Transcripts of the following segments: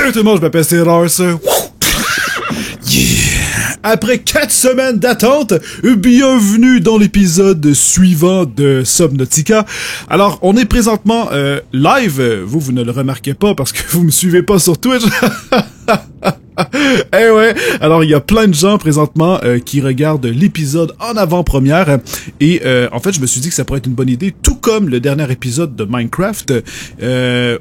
Salut tout le monde, je m'appelle Cédar. Yeah! Après 4 semaines d'attente, bienvenue dans l'épisode suivant de Subnautica. Alors, on est présentement live. Vous ne le remarquez pas parce que vous me suivez pas sur Twitch. Eh ouais, alors il y a plein de gens présentement qui regardent l'épisode en avant-première et en fait je me suis dit que ça pourrait être une bonne idée, tout comme le dernier épisode de Minecraft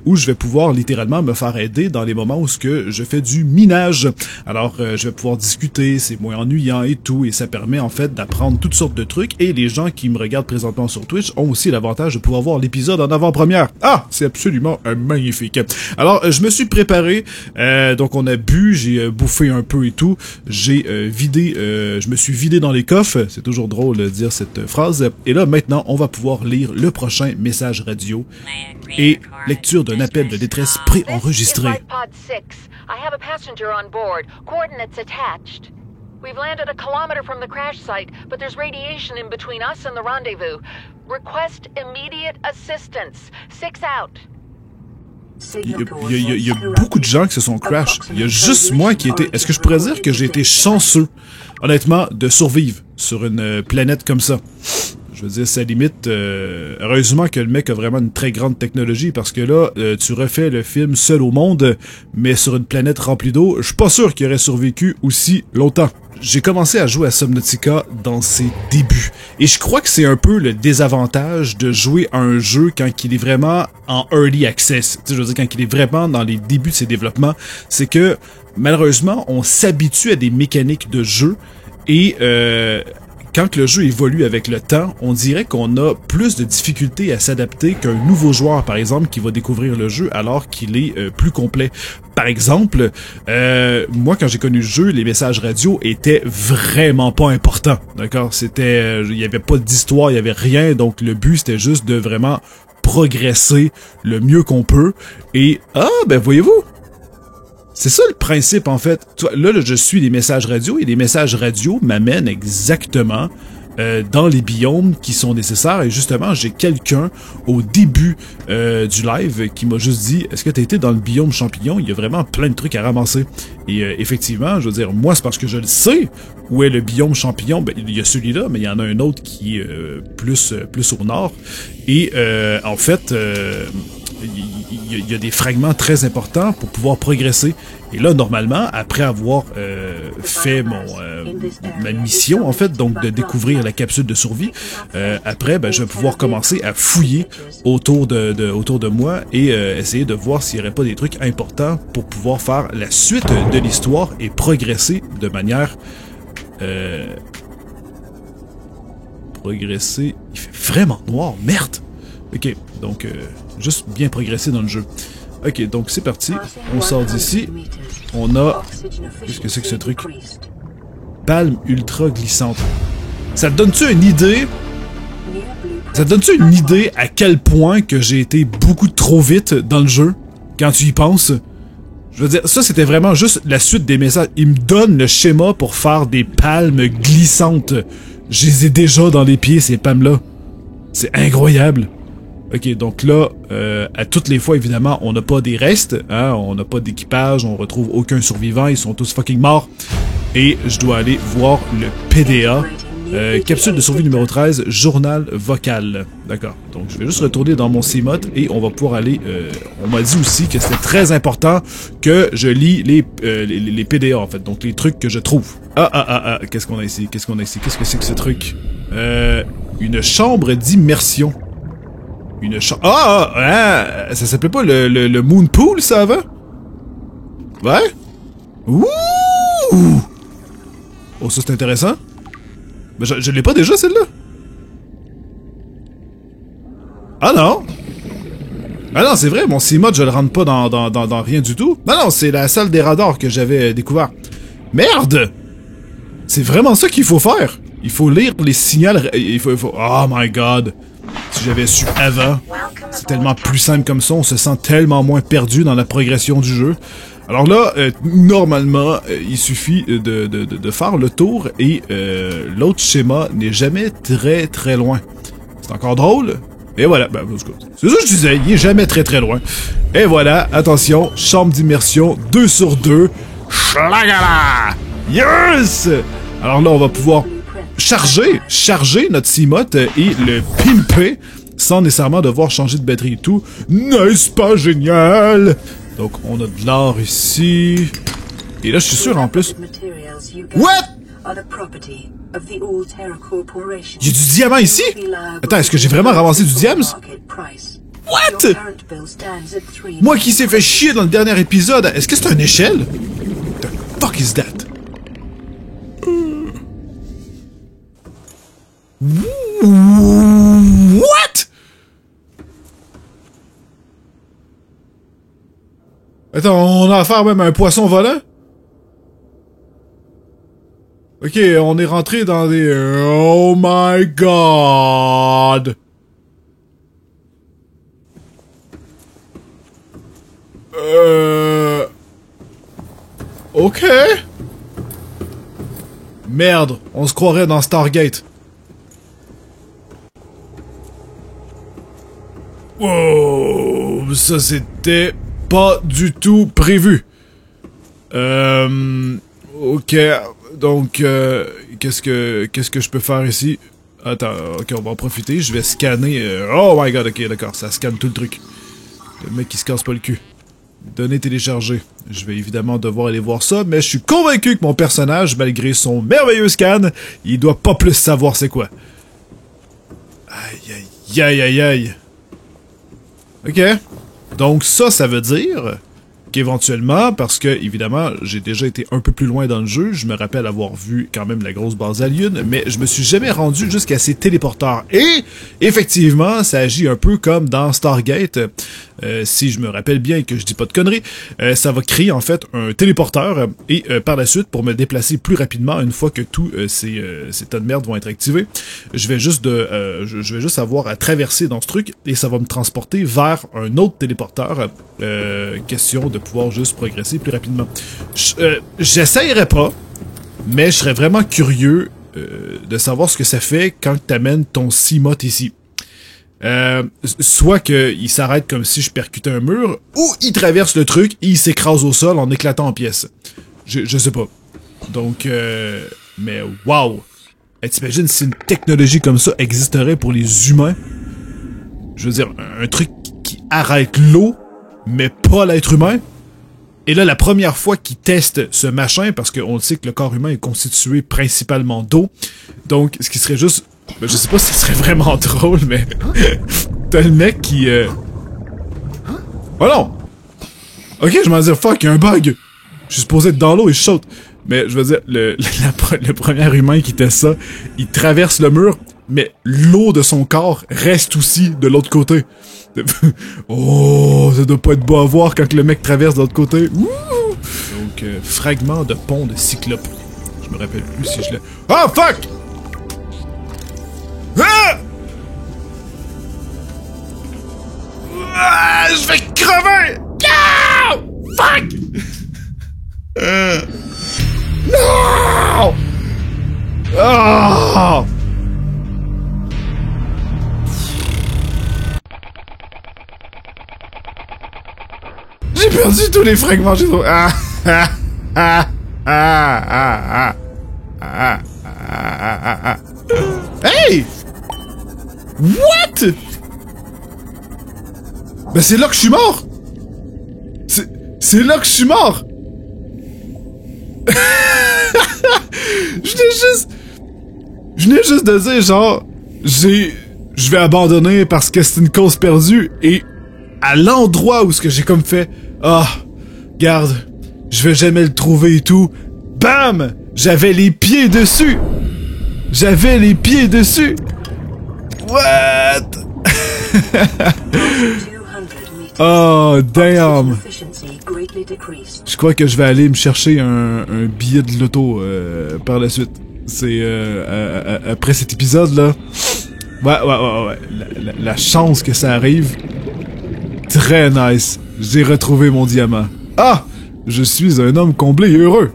où je vais pouvoir littéralement me faire aider dans les moments où je fais du minage. Alors je vais pouvoir discuter, c'est moins ennuyant et tout, et ça permet en fait d'apprendre toutes sortes de trucs, et les gens qui me regardent présentement sur Twitch ont aussi l'avantage de pouvoir voir l'épisode en avant-première. Ah, c'est absolument magnifique. Alors je me suis préparé, donc on a bu, j'ai bouffé un peu et tout, j'ai vidé, je me suis vidé dans les coffres, c'est toujours drôle de dire cette phrase, et là maintenant on va pouvoir lire le prochain message radio et lecture d'un appel de détresse préenregistré. We've landed a kilometer from the crash site, but there's radiation in between us and the rendezvous. Request immediate assistance. 6 out. Il y a beaucoup de gens qui se sont crash. Il y a juste moi qui était... Est-ce que je pourrais dire que j'ai été chanceux, honnêtement, de survivre sur une planète comme ça? Je veux dire, ça limite... heureusement que le mec a vraiment une très grande technologie, parce que là, tu refais le film seul au monde, mais sur une planète remplie d'eau, je suis pas sûr qu'il aurait survécu aussi longtemps. J'ai commencé à jouer à Subnautica dans ses débuts, et je crois que c'est un peu le désavantage de jouer à un jeu quand il est vraiment en early access. Tu sais, je veux dire, quand il est vraiment dans les débuts de ses développements, c'est que malheureusement, on s'habitue à des mécaniques de jeu, et quand le jeu évolue avec le temps, on dirait qu'on a plus de difficultés à s'adapter qu'un nouveau joueur, par exemple, qui va découvrir le jeu alors qu'il est plus complet. Par exemple, moi, quand j'ai connu le jeu, les messages radio étaient vraiment pas importants. D'accord? C'était, il y avait pas d'histoire, il y avait rien, donc le but, c'était juste de vraiment progresser le mieux qu'on peut. Et, voyez-vous? C'est ça le principe, en fait. Là, je suis les messages radio, et les messages radio m'amènent exactement dans les biomes qui sont nécessaires. Et justement, j'ai quelqu'un au début du live qui m'a juste dit « Est-ce que t'as été dans le biome champignon? Il y a vraiment plein de trucs à ramasser. » Et effectivement, je veux dire, moi, c'est parce que je le sais où est le biome champignon. Ben, il y a celui-là, mais il y en a un autre qui est plus au nord. Et en fait... il y a des fragments très importants pour pouvoir progresser. Et là, normalement, après avoir fait ma mission, en fait, donc de découvrir la capsule de survie, après, je vais pouvoir commencer à fouiller autour de moi et essayer de voir s'il n'y aurait pas des trucs importants pour pouvoir faire la suite de l'histoire et progresser de manière... progresser... Il fait vraiment noir, merde! Ok, donc... juste bien progresser dans le jeu. Ok, donc c'est parti. On sort d'ici. On a... Qu'est-ce que c'est que ce truc? Palme ultra glissante. Ça te donne-tu une idée? Ça te donne-tu une idée à quel point que j'ai été beaucoup trop vite dans le jeu? Quand tu y penses? Je veux dire, ça c'était vraiment juste la suite des messages. Il me donne le schéma pour faire des palmes glissantes. Je les ai déjà dans les pieds, ces palmes-là. C'est incroyable. Ok, donc là, à toutes les fois, évidemment, on n'a pas des restes, hein, on n'a pas d'équipage, on retrouve aucun survivant, ils sont tous fucking morts. Et je dois aller voir le PDA. Capsule de survie numéro 13, journal vocal. D'accord, donc je vais juste retourner dans mon CMOD et on va pouvoir aller... on m'a dit aussi que c'était très important que je lis les PDA, en fait, donc les trucs que je trouve. Qu'est-ce qu'on a ici? Qu'est-ce qu'on a ici? Qu'est-ce que c'est que ce truc? Une chambre d'immersion. Une chambre... ça s'appelait pas le Moon Pool, ça, avant? Ouais? Ouh! Oh, ça, c'est intéressant. Mais je l'ai pas déjà, celle-là? Ah non! Ah non, c'est vrai, mon CMOD, je le rentre pas dans rien du tout. Non, c'est la salle des radars que j'avais découvert. Merde! C'est vraiment ça qu'il faut faire! Il faut lire les signaux... Il faut... Oh my god! Si j'avais su avant, c'est tellement plus simple comme ça, on se sent tellement moins perdu dans la progression du jeu. Alors là, normalement, il suffit de faire le tour et l'autre schéma n'est jamais très très loin. C'est encore drôle, Et voilà, ben, c'est ça que je disais, il est jamais très très loin. Et voilà, attention, chambre d'immersion, 2 sur 2. Schlagala! Yes! Alors là, on va pouvoir charger notre Seamoth et le pimper sans nécessairement devoir changer de batterie et tout. N'est-ce pas génial? Donc, on a de l'or ici. Et là, je suis sûr en plus... What? J'ai du diamant ici? Attends, est-ce que j'ai vraiment ramassé du diams? What? Moi qui s'est fait chier dans le dernier épisode, est-ce que c'est une échelle? What the fuck is that? What? Attends, on a affaire même à un poisson volant? Ok, on est rentré dans des... Oh my god! Ok. Merde, on se croirait dans Stargate. Wow, ça c'était pas du tout prévu. Ok, donc qu'est-ce que je peux faire ici? Attends, ok, on va en profiter, je vais scanner. Oh my god, ok, d'accord, ça scanne tout le truc. Le mec qui se casse pas le cul. Données téléchargées. Je vais évidemment devoir aller voir ça, mais je suis convaincu que mon personnage, malgré son merveilleux scan, il doit pas plus savoir c'est quoi. Aïe aïe aïe aïe aïe. Ok. Donc ça veut dire qu'éventuellement, parce que, évidemment, j'ai déjà été un peu plus loin dans le jeu, je me rappelle avoir vu quand même la grosse base alien, mais je me suis jamais rendu jusqu'à ces téléporteurs. Et, effectivement, ça agit un peu comme dans Stargate, si je me rappelle bien et que je dis pas de conneries, ça va créer, en fait, un téléporteur, et par la suite, pour me déplacer plus rapidement, une fois que tous ces tas de merde vont être activés, je vais juste avoir à traverser dans ce truc, et ça va me transporter vers un autre téléporteur, question de pouvoir juste progresser plus rapidement. J'essayerai pas, mais je serais vraiment curieux de savoir ce que ça fait quand t'amènes ton Seamoth ici. Soit qu'il s'arrête comme si je percutais un mur, ou il traverse le truc et il s'écrase au sol en éclatant en pièces. Je sais pas. Donc, mais wow! T'imagines si une technologie comme ça existerait pour les humains? Je veux dire, un truc qui arrête l'eau, mais pas l'être humain. Et là, la première fois qu'ils testent ce machin, parce qu'on le sait que le corps humain est constitué principalement d'eau, donc ce qui serait juste... je sais pas si ce serait vraiment drôle, mais... t'as le mec qui... Oh non! Ok, je m'en dis, fuck, il y a un bug! Je suis supposé être dans l'eau et je saute. Mais je veux dire, le premier humain qui teste ça, il traverse le mur, mais l'eau de son corps reste aussi de l'autre côté. Oh, ça doit pas être beau à voir quand le mec traverse de l'autre côté. Ouh! Donc, fragment de pont de Cyclope. Je me rappelle plus si je l'ai... Ah, fuck! Ah! Ah, je vais crever! Ah! Fuck! Non! Ah! J'ai perdu tous les fragments, j'ai trop... Ah! Ah! Ah! Ah! Ah! Ah! Ah! Ah! Hey! What? Ben c'est là que je suis mort! C'est là que je suis mort! Je venais juste de dire, genre, je vais abandonner parce que c'est une cause perdue, et à l'endroit où ce que j'ai comme fait, garde, je vais jamais le trouver et tout, bam! J'avais les pieds dessus! J'avais les pieds dessus! What? Oh, damn! Je crois que je vais aller me chercher un billet de loto par la suite. C'est après cet épisode-là. Ouais. La chance que ça arrive. Très nice. J'ai retrouvé mon diamant. Ah! Je suis un homme comblé et heureux.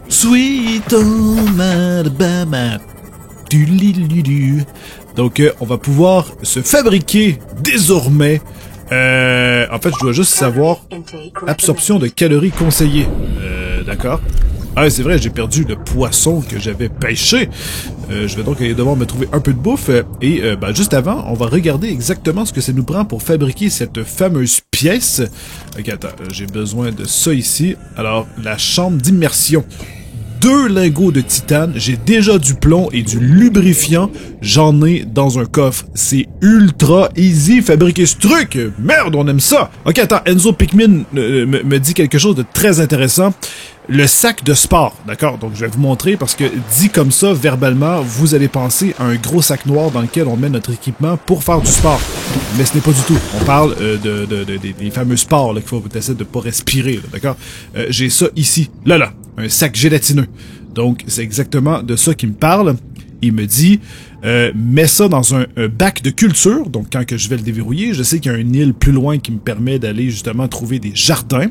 Sweet home Alabama. Donc, on va pouvoir se fabriquer désormais... en fait, je dois juste savoir absorption de calories conseillées. D'accord. Ah, c'est vrai, j'ai perdu le poisson que j'avais pêché. Je vais donc aller devoir me trouver un peu de bouffe. Et juste avant, on va regarder exactement ce que ça nous prend pour fabriquer cette fameuse pièce. Ok, attends, j'ai besoin de ça ici. Alors, la chambre d'immersion. 2 lingots de titane, j'ai déjà du plomb et du lubrifiant, j'en ai dans un coffre. C'est ultra easy fabriquer ce truc. Merde, on aime ça. Ok, attends, Enzo Pikmin me dit quelque chose de très intéressant. Le sac de sport, d'accord? Donc je vais vous montrer parce que dit comme ça, verbalement, vous allez penser à un gros sac noir dans lequel on met notre équipement pour faire du sport. Mais ce n'est pas du tout. On parle des fameux sports là, qu'il faut essayer de pas respirer, d'accord? J'ai ça ici, là, un sac gélatineux. Donc c'est exactement de ça qu'il me parle. Il me dit, mets ça dans un bac de culture. Donc quand que je vais le déverrouiller, je sais qu'il y a une île plus loin qui me permet d'aller justement trouver des jardins.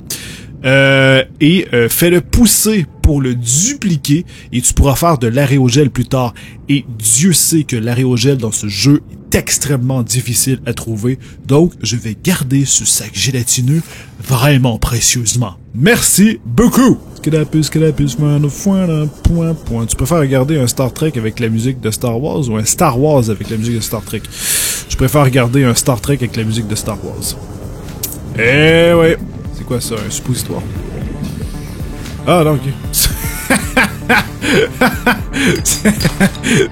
Fais-le pousser pour le dupliquer et tu pourras faire de l'aréogel plus tard. Et Dieu sait que l'aréogel dans ce jeu est extrêmement difficile à trouver. Donc, je vais garder ce sac gélatineux vraiment précieusement. Merci beaucoup! Tu préfères regarder un Star Trek avec la musique de Star Wars ou un Star Wars avec la musique de Star Trek? Je préfère regarder un Star Trek avec la musique de Star Wars. Eh ouais! C'est quoi ça, un suppositoire? Ah non, ok.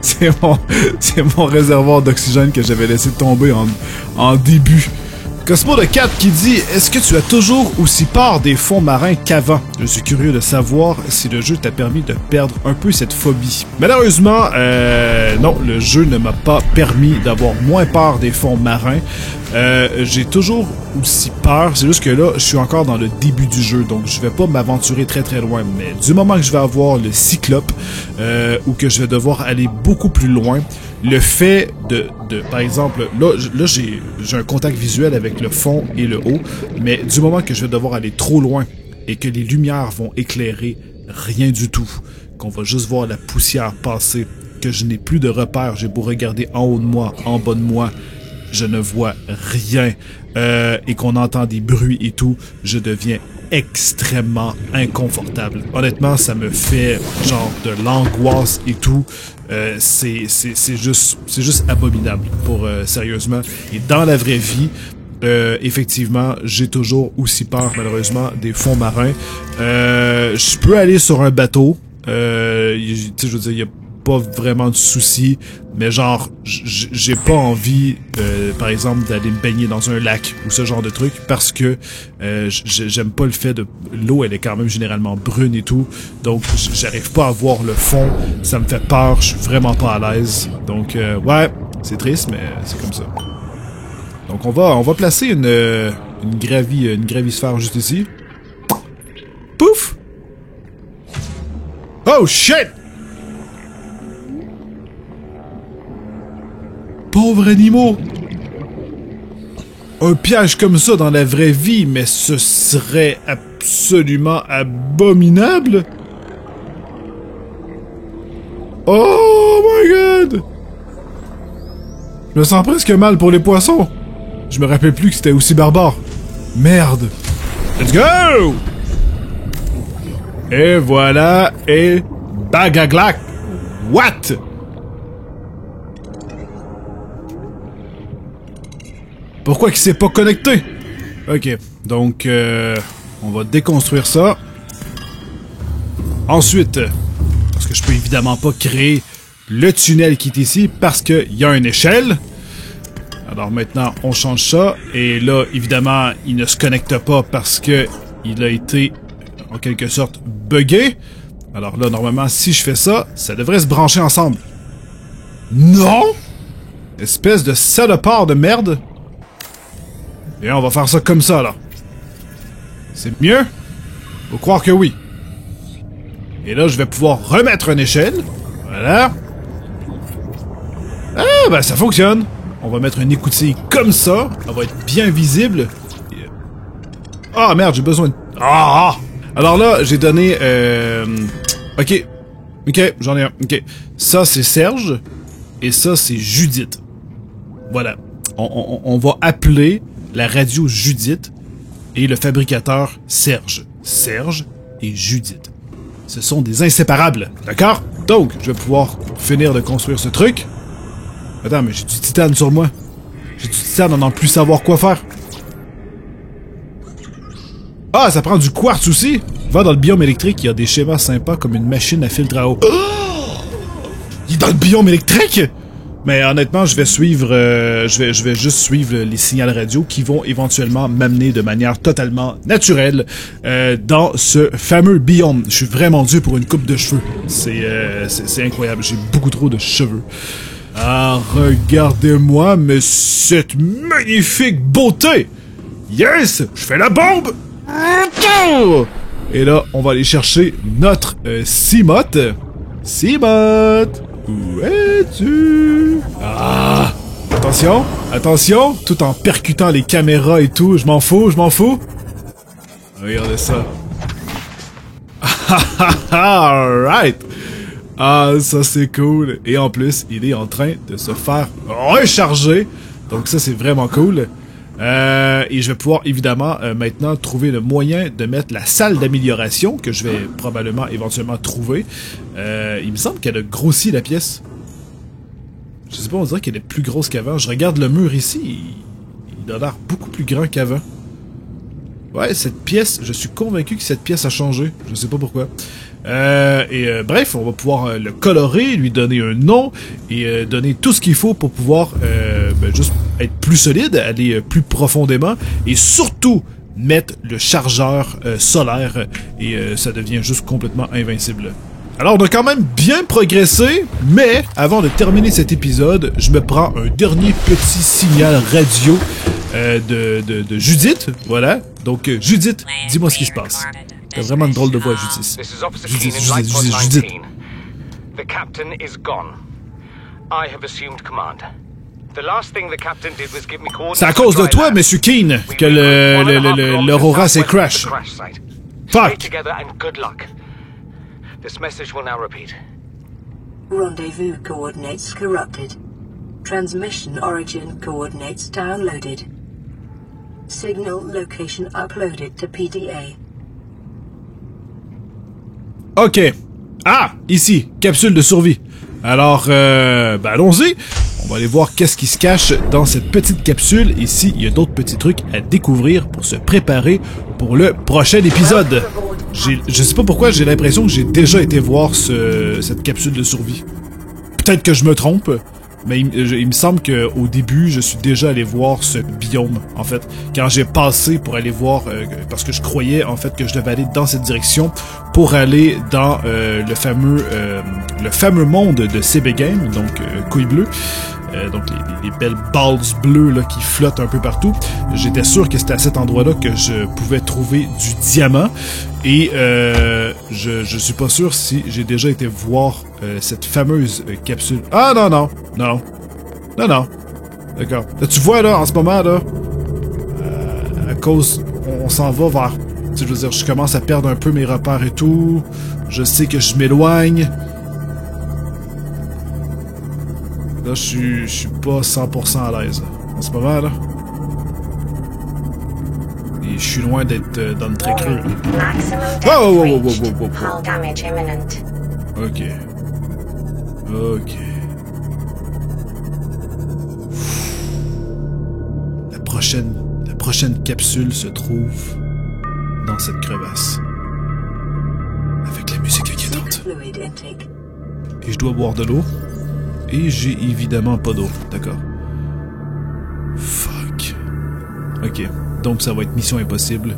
c'est mon réservoir d'oxygène que j'avais laissé tomber en début. Cosmo de 4 qui dit « Est-ce que tu as toujours aussi peur des fonds marins qu'avant? Je suis curieux de savoir si le jeu t'a permis de perdre un peu cette phobie. » Malheureusement, non, le jeu ne m'a pas permis d'avoir moins peur des fonds marins. J'ai toujours aussi peur, c'est juste que là, je suis encore dans le début du jeu, donc je vais pas m'aventurer très très loin, mais du moment que je vais avoir le cyclope, ou que je vais devoir aller beaucoup plus loin, le fait par exemple, là j'ai un contact visuel avec le fond et le haut, mais du moment que je vais devoir aller trop loin et que les lumières vont éclairer rien du tout, qu'on va juste voir la poussière passer, que je n'ai plus de repères, j'ai beau regarder en haut de moi, en bas de moi, je ne vois rien, et qu'on entend des bruits et tout, je deviens extrêmement inconfortable. Honnêtement, ça me fait genre de l'angoisse et tout. C'est juste abominable, pour sérieusement. Et dans la vraie vie, effectivement, j'ai toujours aussi peur, malheureusement, des fonds marins. Je peux aller sur un bateau. Tu sais, je veux dire, il y a pas vraiment de soucis, mais genre j'ai pas envie par exemple d'aller me baigner dans un lac ou ce genre de truc parce que j'aime pas le fait de l'eau, elle est quand même généralement brune et tout, donc j'arrive pas à voir le fond, ça me fait peur, je suis vraiment pas à l'aise, donc ouais, c'est triste mais c'est comme ça. Donc on va placer une gravisphère juste ici. Pouf! Oh shit! Pauvres animaux! Un piège comme ça dans la vraie vie, mais ce serait absolument abominable! Oh my god! Je me sens presque mal pour les poissons! Je me rappelle plus que c'était aussi barbare. Merde! Let's go! Et voilà, et bagaglac! What? Pourquoi qu'il s'est pas connecté? Ok, donc on va déconstruire ça. Ensuite, parce que je peux évidemment pas créer le tunnel qui est ici parce qu'il y a une échelle. Alors maintenant, on change ça. Et là, évidemment, il ne se connecte pas parce que il a été, en quelque sorte, buggé. Alors là, normalement, si je fais ça, ça devrait se brancher ensemble. Non! Espèce de salopard de merde. Et on va faire ça comme ça, là. C'est mieux? Faut croire que oui. Et là, je vais pouvoir remettre une échelle. Voilà. Ah, ben ça fonctionne. On va mettre une écoutille comme ça. Elle va être bien visible. Ah, merde, j'ai besoin de... Ah! Alors là, j'ai donné... Ok. Ok, j'en ai un. Ok. Ça, c'est Serge. Et ça, c'est Judith. Voilà. On va appeler la radio Judith et le fabricateur Serge. Serge et Judith. Ce sont des inséparables, d'accord? Donc, je vais pouvoir finir de construire ce truc. Attends, mais j'ai du titane sur moi. J'ai du titane à n'en plus savoir quoi faire. Ah, ça prend du quartz aussi! Va dans le biome électrique, il y a des schémas sympas comme une machine à filtre à eau. Oh! Il est dans le biome électrique? Mais honnêtement, je vais suivre, je vais juste suivre les signaux radio qui vont éventuellement m'amener de manière totalement naturelle dans ce fameux biome. Je suis vraiment dû pour une coupe de cheveux. C'est incroyable, j'ai beaucoup trop de cheveux. Ah, regardez-moi, mais cette magnifique beauté! Yes! Je fais la bombe! Et là, on va aller chercher notre Cimote. Cimote! Où es-tu? Ah! Attention, attention! Tout en percutant les caméras et tout. Je m'en fous, je m'en fous. Regardez ça. Alright! Ah, ça c'est cool. Et en plus, il est en train de se faire recharger. Donc ça, c'est vraiment cool. Et je vais pouvoir évidemment maintenant trouver le moyen de mettre la salle d'amélioration que je vais probablement éventuellement trouver. Il me semble qu'elle a grossi la pièce. Je sais pas, on dirait qu'elle est plus grosse qu'avant. Je regarde le mur ici, il a l'air beaucoup plus grand qu'avant. Ouais, cette pièce, je suis convaincu que cette pièce a changé. Je sais pas pourquoi. Bref, on va pouvoir le colorer, lui donner un nom et donner tout ce qu'il faut pour pouvoir juste être plus solide, aller plus profondément et surtout mettre le chargeur solaire et ça devient juste complètement invincible. Alors, on a quand même bien progressé, mais avant de terminer cet épisode, je me prends un dernier petit signal radio de Judith, voilà. Donc, Judith, dis-moi ce qui se passe. T'as vraiment une drôle de voix, Judith. Judith. The captain is gone. I have assumed command. The last thing the captain did was give me coordinates. C'est à cause de toi, Monsieur Keane, que l'Aurora s'est crash. Fuck. Together and good luck. This message will now repeat. Rendezvous coordinates corrupted. Transmission origin coordinates downloaded. Signal location uploaded to PDA. Ok. Ah, ici, capsule de survie. Alors, allons-y. On va aller voir qu'est-ce qui se cache dans cette petite capsule. Ici, il y a d'autres petits trucs à découvrir pour se préparer pour le prochain épisode. Je sais pas pourquoi, j'ai l'impression que j'ai déjà été voir cette capsule de survie. Peut-être que je me trompe, mais il me semble qu'au début, je suis déjà allé voir ce biome, en fait. Quand j'ai passé pour aller voir, parce que je croyais, en fait, que je devais aller dans cette direction pour aller dans le fameux monde de CB Game, donc Couille Bleue. Donc les belles balles bleues là, qui flottent un peu partout. J'étais sûr que c'était à cet endroit-là que je pouvais trouver du diamant. Et je suis pas sûr si j'ai déjà été voir cette fameuse capsule. Ah non. D'accord. Là, tu vois là, en ce moment là, à cause, on s'en va vers... Tu sais, je veux dire, je commence à perdre un peu mes repères et tout. Je sais que je m'éloigne. Là, je suis pas 100% à l'aise en ce moment, là. Et je suis loin d'être dans le très creux. Wow. Ok. La prochaine capsule se trouve dans cette crevasse. Avec la musique inquiétante. Et je dois boire de l'eau. Et j'ai évidemment pas d'eau, d'accord. Fuck. Ok, donc ça va être mission impossible.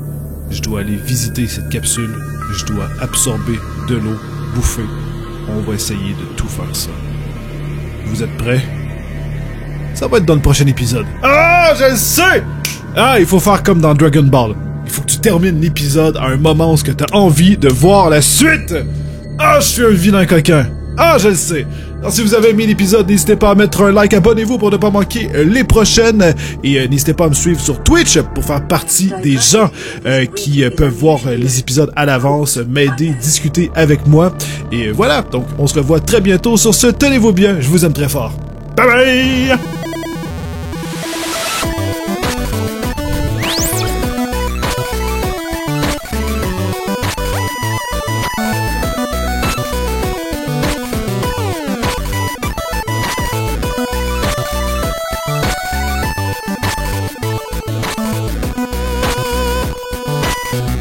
Je dois aller visiter cette capsule. Je dois absorber de l'eau, bouffer. On va essayer de tout faire ça. Vous êtes prêts? Ça va être dans le prochain épisode. Ah, je le sais! Ah, il faut faire comme dans Dragon Ball. Il faut que tu termines l'épisode à un moment où tu as envie de voir la suite. Ah, je suis un vilain coquin. Ah, je le sais. Alors, si vous avez aimé l'épisode, n'hésitez pas à mettre un like, abonnez-vous pour ne pas manquer les prochaines. Et n'hésitez pas à me suivre sur Twitch pour faire partie des gens qui peuvent voir les épisodes à l'avance, m'aider, discuter avec moi. Et voilà, donc on se revoit très bientôt sur ce. Tenez-vous bien, je vous aime très fort. Bye bye!